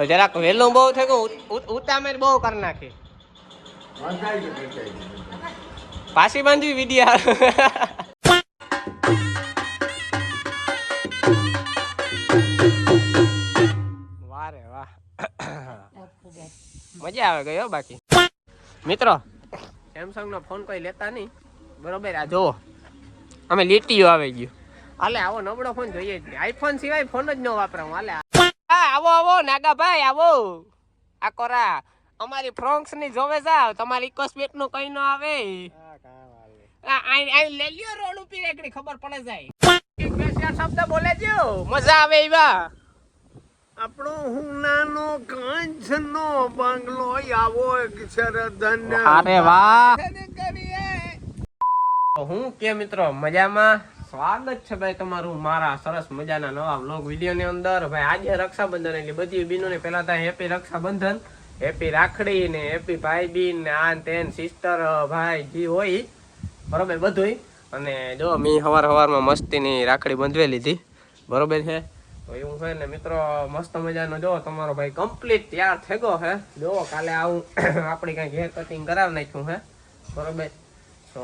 જરાક વેલું બહુ થઈ ગયું, ઉતામેર બહુ કરી નાખી. પાછી બાંધવી વિડિયા. વારે વાહ, મજા આવે ગયો બાકી. મિત્રો સેમસંગ નો ફોન કોઈ લેતા નહીં, બરોબર. આ જોવો અમે લીટીઓ આવી ગયું. હાલે આવો નબળો ફોન જોઈએ જ નહીં. આઈફોન સિવાય ફોન જ ન વાપરાવું. હાલે આવો આવો નાગાભાઈ આવો. આ કોરા અમારી ફ્રોન્ક્સ ની જોવે જાવ, તમારી ઇકોસ્પેટ નું કઈ ન આવે. લઈ લ્યો રોડ ઉપર એકડી ખબર પડે જાય. એક બે ચાર શબ્દ બોલે જો મજા આવે એવા. આપણો હુનાનો કાંચનો બંગલો આવો શરદન. અરે વાહ. હું કે મિત્રો મજામાં? સ્વાગત છે ભાઈ તમારું મારા સરસ મજાના નવા વ્લોગ વિડીયો ની અંદર. ભાઈ આજે રક્ષાબંધન એટલે બધી બહેનોને પહેલા તો હેપી રક્ષાબંધન, હેપી રાખડી ને હેપી ભાઈ બીન ને આ તેન સિસ્ટર ભાઈ જે હોય બરોબર બધું. અને જો મેં સવારમાં મસ્તીની રાખડી બંધવી લીધી, બરોબર છે. તો એવું છે ને મિત્રો, મસ્ત મજાનો જો તમારો ભાઈ કમ્પ્લીટ તૈયાર થઈ ગયો છે. જો કાલે આવું આપણે કઈ હેર કટિંગ કરાવી નાખ્યું છે, બરોબર. તો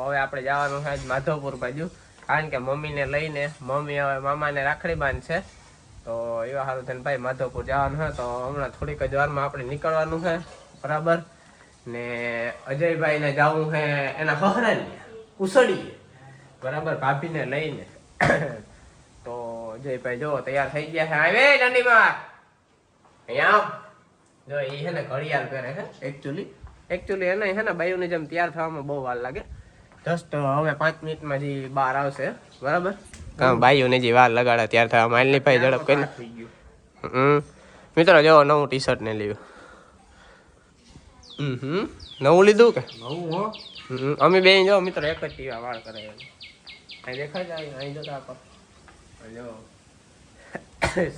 હવે આપણે જવાનું છે માધવપુર બાજુ, કારણ કે મમ્મીને લઈને મમ્મી હવે મામાને રાખડી બાંધશે. તો એવા સારું થઈને ભાઈ માધવપુર જવાનું છે. તો હમણાં થોડીક જ વારમાં આપણે નીકળવાનું છે, બરાબર. ને અજયભાઈને જવું છે એના હહરાને કુસડીએ, બરાબર, ભાભીને લઈને. તો અજયભાઈ જો તૈયાર થઈ ગયા છે. આવે દંડીમાં અહીંયા જો એ છે ને ઘડિયાળ પહેરે છે. એકચ્યુઅલી એને છે ને બાયુની જેમ તૈયાર થવામાં બહુ વાર લાગે. જસ્ટ હવે 5 મિનિટમાં જે બહાર આવશે, બરાબર. બાયુને જે વાર લગાડે ત્યાર થવા માઇલની ભાઈ ઝડપ કરીને. મિત્રો જો નવું ટી શર્ટ ને લીધું. નવું લીધું કે નવું? અમે બે જો મિત્રો એક જ ટીવા વાળ કરે. અહીં દેખાય જાય, અહીં જોતા આપો જો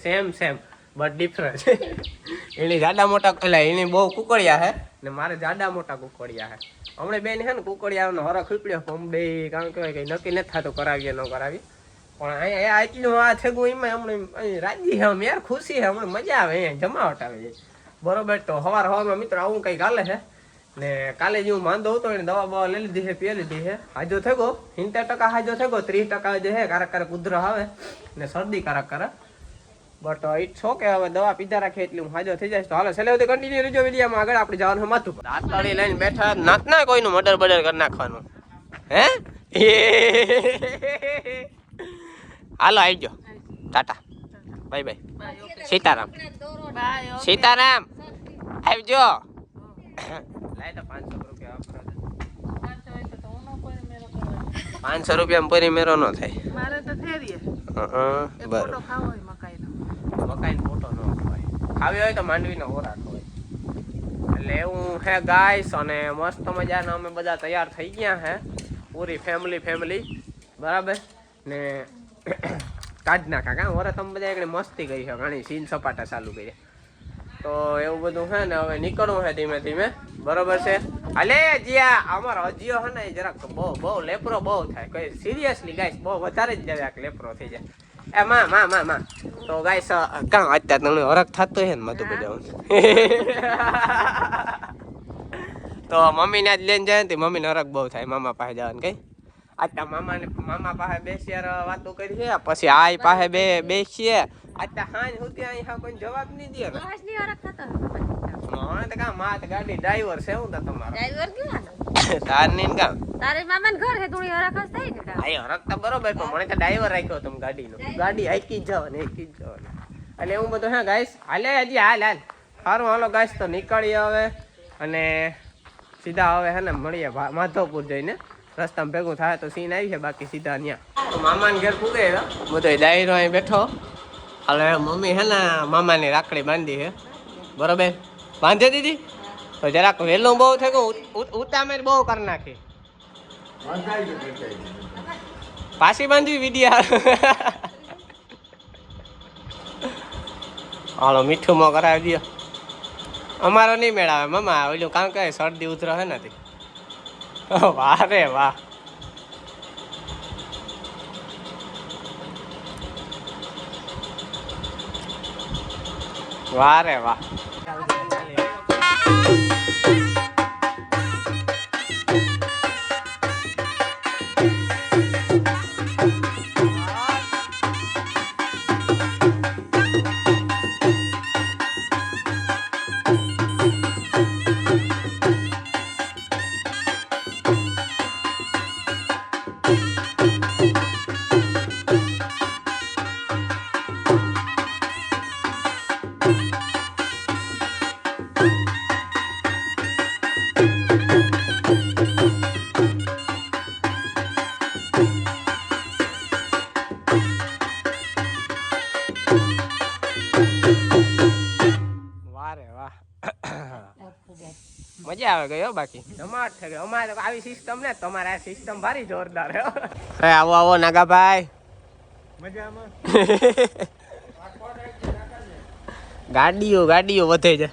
સેમ બટ ડિફરન્ટ. એની જાડા મોટા એટલે એની બહુ કુકડિયા છે ને મારે જાડા મોટા કુકડિયા છે. હમણાં બેન છે ને કુકડિયાનો હરખ ઉપડ્યો. હું બે કારણ કહેવાય કે નક્કી નથી થતું કરાવીએ ન કરાવીએ, પણ અહીંયા આટલું આ થયું એમાં હમણાં રાજી છે યાર, ખુશી છે, હમણાં મજા આવે, અહીંયા જમાવટ આવે છે, બરોબર. તો સવારમાં મિત્રો આવું કંઈક હાલે છે. ને કાલે જે હું માંદો હતો એને દવા બવા લઈ લીધી છે, પી લીધી છે. હાજો થઈ ગયો 70% હાજો થઈ ગયો. 30% જે છે કારક ઉધરસ આવે ને શરદી કારક. But it's okay. હવે દવા પીધા રાખે એટલે હું હાજો થઈ જાય. તો હાલો છેલ્લે સુધી કન્ટિન્યુ રહેજો વિડીયોમાં. આગળ આપણે જવાનું માથું દાંતળી લઈને બેઠા નાત ના કોઈનું મર્ડર બર્ડર કરી નાખવાનું હે. હાલો આવજો, ટાટા બાય બાય, સીતારામ સીતારામ, આવજો. લાય તો 500 રૂપિયા 500 રૂપિયા પરી મેરો ન થાય મારે તો ફેરીએ. બરાબર. મકાઈ ફોટો ન હોય, ખાવી હોય તો માંડવીનો ઓરાટ હોય. એટલે એવું હે ગાઈસ. અને મસ્ત મજાના અમે બધા તૈયાર થઈ ગયા હે, પૂરી ફેમિલી, બરાબર. ને કાઢ નાખા કાં વરસ અમે બધા એકડી મસ્તી કરી છે, ઘણી સીન સપાટા ચાલુ કર્યા. તો એવું બધું છે ને હવે નીકળવું છે ધીમે ધીમે, બરોબર છે. અલે જીયા અમારો અજીયો છે ને જરાક બહુ લેપરો બહુ થાય, કઈ સિરિયસલી ગાઈસ બહુ વધારે જ જરાક લેપરો થઈ જાય. એ માં તો ગાઈસ કાં અત્યારે તમને હરખ થતો છે ને મધુ બધા. તો મમ્મીને જ લઈને જાય ને મમ્મીને હરખ બહુ થાય મામા પાસે જવાનું. કઈ આટલા મામા પાસે બેસીએ વાતો કરી છે, પછી આઈ પાસે બેસીએ આટલા હાંજ સુધી અહીંયા કોઈ જવાબ નહીં દે. ગાડી ડ્રાઈવર છે હું તો તમારો તાર ની કામ તારે મામાને ઘર છે થોડી હરખ જ થઈ ને. આ હરખ તો બરોબર, પણ મને તો ડ્રાઈવર રાખ્યો તમે ગાડીનો. ગાડી હાકી જ જવાની એટલે એવું બધું હે ગાઈસ. હાલે હજી હાલ સારું હાલો ગાઈસ. તો નીકળીએ હવે અને સીધા હવે હે ને મળીએ માધવપુર જઈને. રસ્તામાં ભેગું થાય તો સીન આવી છે, બાકી સીધા ત્યાં તો મામાને ઘેર પૂગે બધો ડાયરો અહીં બેઠો. હાલે મમ્મી હે ને મામાની રાખડી બાંધી છે, બરોબર. બાંધે દીધી તો જરાક વહેલું બહુ થઈ ગયું, ઉતામેર બહુ કરી નાખી. પાછી બાંધવી વિડિયા. હાલો મીઠું માં કરાવી દો. અમારો નહીં મેળાવે મમ્મા, ઓલું કામ કહે શરદી ઉધરો હે નથી. વાહ રે વાહ. વાહ રે વાહ. મજા આવે ગયો બાકી ધમાટ થઈ ગયો. અમારે તો આવી સિસ્ટમ ને તમારે આ સિસ્ટમ ભારી જોરદાર હે. અરે આવો આવો નાગાભાઈ. મજામાં. ગાડીઓ વધે છે.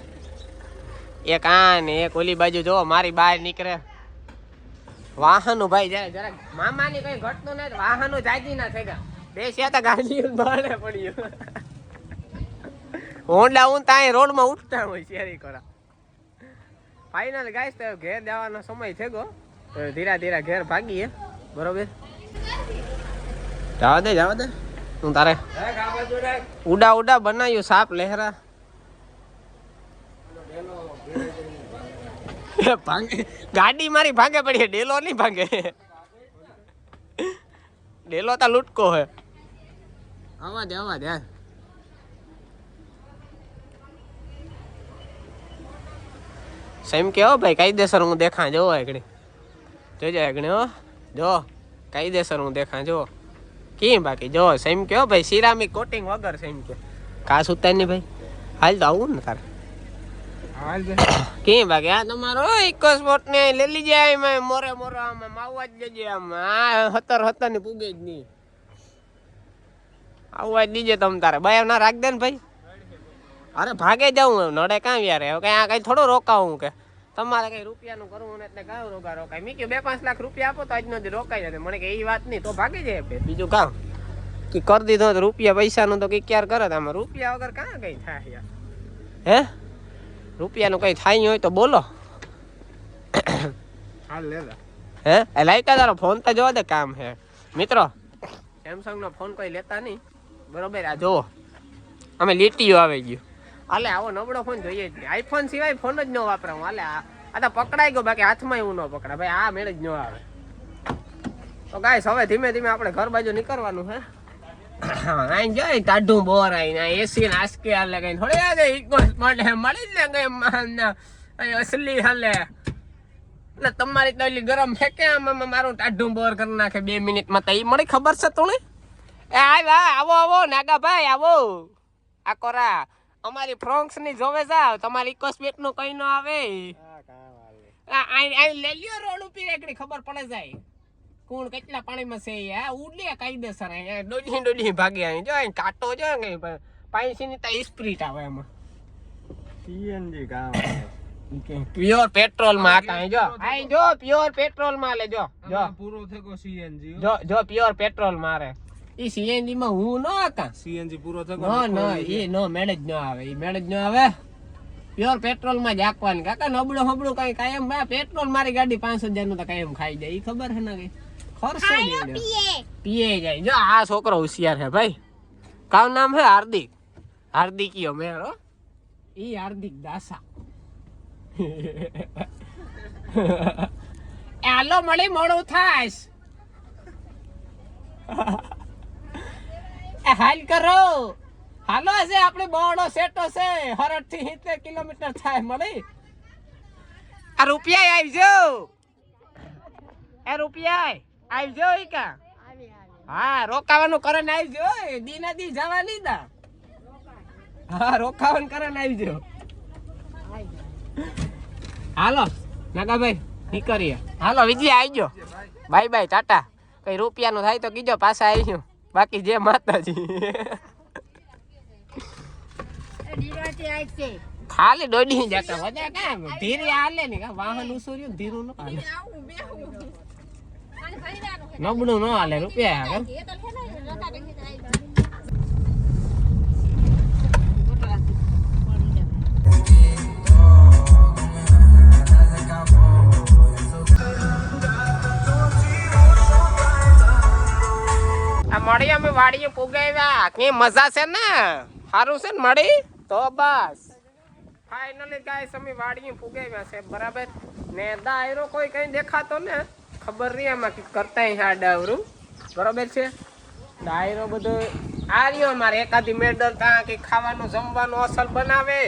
એક આ ને એક ઓલી બાજુ જો મારી બહાર નીકળે વાહનો ભાઈ જાય જરાક મામાની કઈ ઘટતું નથી. વાહનો જાજી ના થઈ ગયા બે ત્યાં ગાડીઓ બહાર પડ્યું. હોન્ડા હું ત્યાં રોડ માં ઉઠતા હોય શેરી કરા. ફાઇનલ ગાઈસ તો ઘેર જવાનો સમય થઈ ગયો. ધીરા ધીરા ઘેર ભાગીએ બરોબર. જવા દે હું તારે ઉડા બનાવ્યું સાપ લહેરા ભાંગે ગાડી મારી ભાંગે પડી. ડેલો નહીં ભાંગે. ડેલો તો લૂટકો હે. આવા દે સેમ કેવો ભાઈ કાયદેસર હું દેખા જો એકડી જોજો એકડી હો જો કાયદેસર હું દેખા જો કેમ બાકી જો સેમ કેવો ભાઈ સિરામિક કોટિંગ વગર સેમ કે કાસ ઉતાર ની ભાઈ હાલ તો આવું ને તારે કેમ બાકી આ તમારો ઇકો સ્પોટ ને લઈ લીજે મોરે આમાં માવવા જ જજે આમાં 17 ની પૂગે જ નહીં આવવા જ દીજે તમ તારે બાય ના રાખ દે ને ભાઈ. અરે ભાગે જાઉં નડે કાં યાર હવે કઈ આ કઈ થોડું રોકાવું કે તમારે કઈ રૂપિયાનું કરવું ને એટલે કાં રોકાય મેં કહ્યું 2-5 લાખ રૂપિયા આપો તો આજનો દી રોકાઈ જાય. મને કે એ વાત નહીં તો ભાગી જાય બીજું કામ કે કરી દીધો તો રૂપિયા પૈસાનું તો કઈ ક્યારે કરે આમાં રૂપિયા વગર કાં કઈ થાય યાર હે રૂપિયાનું કઈ થાય હોય તો બોલો. હે એ લાઈકા તારો ફોન તો જોવા દે કામ હે મિત્રો. સેમસંગ નો ફોન કોઈ લેતા નહીં બરોબર. આ જોવો અમે લીટીઓ આવી ગયું. હાલે આવો નબળો ફોન જોઈએ જ નહીં. આઈફોન સિવાય ફોન જ ન વાપરાવું. હાલે આ તો પકડાઈ ગયો બાકી હાથમાં એવું ન પકડા ભાઈ. આ મેળ જ ન આવે. તો ગાઈસ હવે ધીમે ધીમે આપણે ઘર બાજુ નીકળવાનું હે. આઈ જાય ટાઢું બોર આઈ એસી ને આસકે હાલે કઈ થોડી આ ઇકો સ્પોટ મળી જ ને કઈ અસલી હાલે એટલે તમારી તો ઓલી ગરમ ફેંકે આમાં મારું ટાઢું બોર કરી નાખે 2 મિનિટમાં. તો એ મળી ખબર છે તું એ આવો નાગાભાઈ આવો. આ કોરા અમારી ફ્રોન્ક્સ ની જોવે જાવ તમારી ઇકોસ્પેટ નું કઈ ન આવે. લઈ લ્યો રોડ ઉપર એકડી ખબર પડે જાય કોણ કેટલા પાણીમાં છે. ઉડલી કાયદેસર ડોડી ભાગે અહીં જો કાંટો જો કઈ પાણી ની તો સ્પ્રીટ આવે એમાં સીએનજી કામ પ્યોર પેટ્રોલ માં કાંઈ જો આઈ જો પ્યોર પેટ્રોલ માં લે જો પૂરો થયો સીએનજી જો પ્યોર પેટ્રોલ મારે ઈ સીએનજી માં હું ન આકા સીએનજી પૂરો થયો નો ઈ નો મેળ જ ન આવે. ઈ મેળ જ ન આવે. પ્યોર પેટ્રોલ માં જ આકવાની કાકા. નબળું કઈ કાયમ પેટ્રોલ મારી ગાડી 5000 નું તો કાયમ ખાઈ જાય. ઈ ખબર હે ને કઈ ખર્ચો પીએ જાય. જો આ છોકરો હોશિયાર હે ભાઈ. કામ નામ હે હાર્દિકીયો મેરો ઈ હાર્દિક દાસા. હાલો મળી મોડું થાશ. હાલ કરો હાલો છે આપણે બોડો સેટો છે હરડ થી 70 કિલોમીટર થાય મળી. આ રૂપિયા આવજો આવજો ઈ કા હા રોકાવાનું કરે ને આવજો દીના દી જવા નહીં દા. હા રોકાવાનું કરે ને આવજો. હાલો નાગાભાઈ નીકળીએ. હાલો વિજય આવજો. બાય ટાટા. કઈ રૂપિયાનું થાય તો કીજો પાછા આવીશું બાકી જે માતાજી. ખાલી દોડી જતા વજા કામ ધીરે હાલે ને કા વાહન ઉસર્યું ધીરું ન હાલે નબળું ન હાલે રૂપિયા મળી અમે વાડીએ પુગાવ્યા કે મજા છે ને સારું છે ને મળી તો બસ ફાઇનલી ગાઈસ અમે વાડીએ પુગાવ્યા છે બરાબર ને દાયરો કોઈ કઈ દેખાતો ને ખબર નહીં આમાં કે કરતા હા ડાવરું બરાબર છે દાયરો બધો આ રહ્યો અમારે એકાદી મેડલ કાં કે ખાવાનું જમવાનું અસલ બનાવે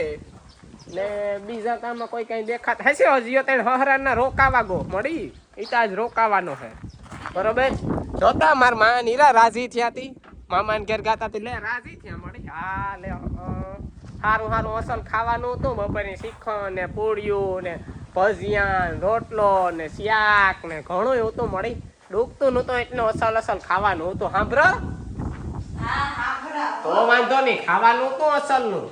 ને બીજા કામમાં કોઈ કઈ દેખાતા હશે હજી તને હહરાના રોકાવા ગો મળી એ તો આજ રોકાવાનો છે બરોબર જોતા માર માં નીરા રાજી થયા હતી મામાને ઘેર ગાતા હતી લે રાજી થયા મળી હા લે સારું સારું અસલ ખાવાનું હતું બપોરની શીખણ ને પૂળિયું ને ભજીયા રોટલો ને શાક ને ઘણું એવું હતું મળી ડૂબતું નહોતું એટલું અસલ ખાવાનું હતું સાંભળો તો વાંધો નહીં ખાવાનું હતું અસલનું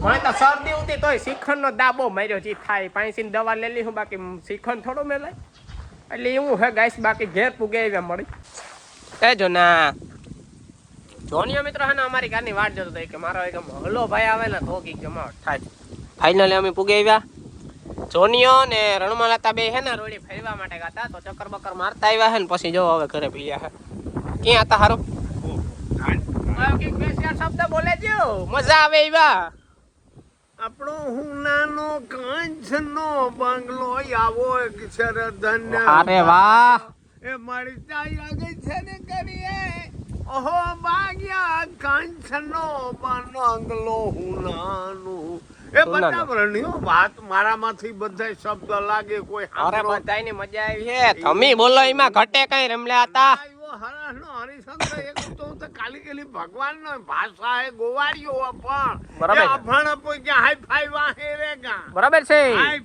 મને તો શરદી ઉતી તોય શીખણનો દાબો માર્યો જી થાય પાંચી દવા લઈ લી હું બાકી શીખણ થોડું મેલાય એટલે એવું હે ગાઈસ બાકી ઘેર પુગે આવ્યા મળી એ જો ના જોનિયો મિત્રો હે ને અમારી ગારની વાટ જોતો હતો કે મારો એક હલો ભાઈ આવે ને તો કી જમાવટ થાય ફાઇનલી અમે પુગે આવ્યા જોનિયો ને રણમાલાતા બે હે ને રોડી ફેરવા માટે ગાતા તો ચક્કર બક્કર મારતા આવ્યા હે ને પછી જો હવે ઘરે પીયા હે ક્યાં હતા હારો શબ્દ બોલે જો મજા આવે એવા આપણો હુનાનો કાંચનો બંગલો આવો અક્ષરધન અરે વાહ એ મારી ચાઈ આગળ છે ને કરીએ ઓહો બાગ્યા કાંચનો બંગલો હુનાનો એ બધા વર્ણ્યો વાત મારામાંથી બધા શબ્દ લાગે કોઈ અરે બધાયની મજા આવી છે તમે બોલો એમાં ઘટે કઈ રમલ્યા હતા હરિશ્ચંદ્ર એક તો કાલી કેલી ભગવાન નો ભાષા હે ગોવાળીઓ પણ બરાબર અભણ કોઈ કે હાઈ ફાઈ વાહે રેગા બરાબર છે હાઈ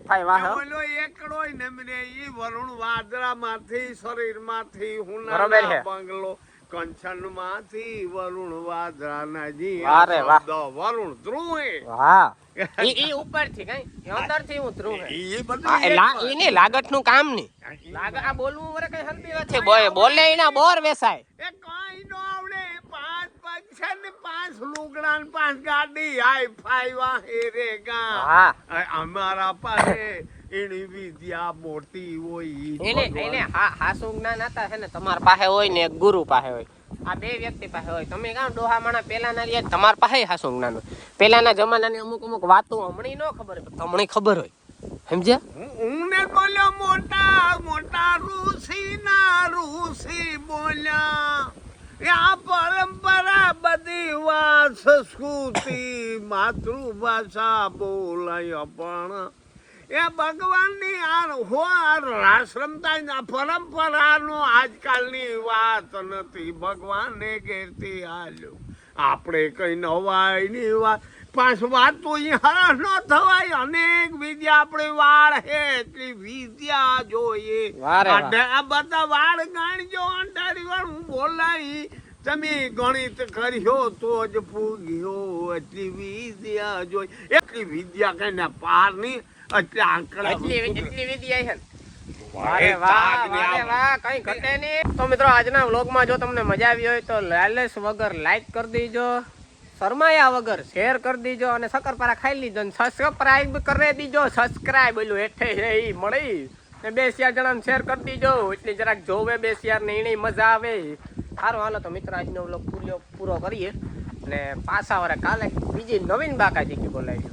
ફાઈ વાહ બોલો એકડો ને મને ઈ વરુણ વાદળા માંથી શરીર માંથી બરાબર છે. હુના બંગલો કંચન માંથી વરુણ વાદળા ના જી અરે વાહ. વરુણ ધ્રુવે વાહ ઈ ઉપર થી કઈ અંદર થી ઉતરું હે ઈ બધી ઈ લાગત નું કામ ની લાગ આ બોલવું વરે કઈ હલબી વાત છે બોલે એના બોર વેસાય એ કઈ નો આવડે પાંચ પૈસા ને પાંચ લુગડા ને પાંચ ગાડી હાઈ ફાઈ વાહે રેગા હા અમારા પાસે એની વિદ્યા મોટી હોય એને હાસુ જ્ઞાન હતા છે ને તમારા પાસે હોય ને એક ગુરુ પાસે હોય આ બે વ્યક્તિ પાસે હોય તમે કાં ડોહા માણા પેલાના રહ્યા તમારા પાસે હાસુ જ્ઞાન હોય પેલાના જમાનાની અમુક વાતો હમણી ન ખબર હોય તમને ખબર હોય સમજ્યા હું ને બોલ્યો મોટા મોટા ઋષિ બોલ્યા આ પરંપરા બધી વાત સંસ્કૃતિ માતૃભાષા બોલાય પણ એ ભગવાનની આશ્રમતા પરંપરાનો આજકાલની વાત નથી ભગવાને ઘેરથી હાલ્યો આપણે કઈ નવાઈની વાત પાંચ વાત તો હરસ ન થવાય અનેક વિદ્યા આપણે વાળ હે એટલી વિદ્યા જોઈએ આ બધા વાળ ગાણજો અંટારી વાળ હું બોલાઈ તમે ગણિત કર્યો તો જ પૂગ્યો એટલી વિદ્યા જોઈ એટલી વિદ્યા કઈ પાર ની એટલે આંકડા એટલી વિદ્યા છે કઈ ઘટે નહીં તો મિત્રો આજના વ્લોગમાં જો તમને મજા આવી હોય તો લાલચ વગર લાઈક કરી દેજો શરમાયા વગર શેર કરી દીજો અને શક્કરપારા ખાઈ લીજો અને સબસ્ક્રાઇબ કરી દીજો સબસ્ક્રાઇબ બોલું હેઠે એ મળી ને 2-4 જણાને શેર કરી દીજો એટલે જરાક જોવે 2-4 ને એને મજા આવે સારું હાલો તો મિત્રો આજનો વ્લોગ પૂરો કરીએ ને પાછા વારે કાલે બીજી નવીન બાકાજી બોલાવી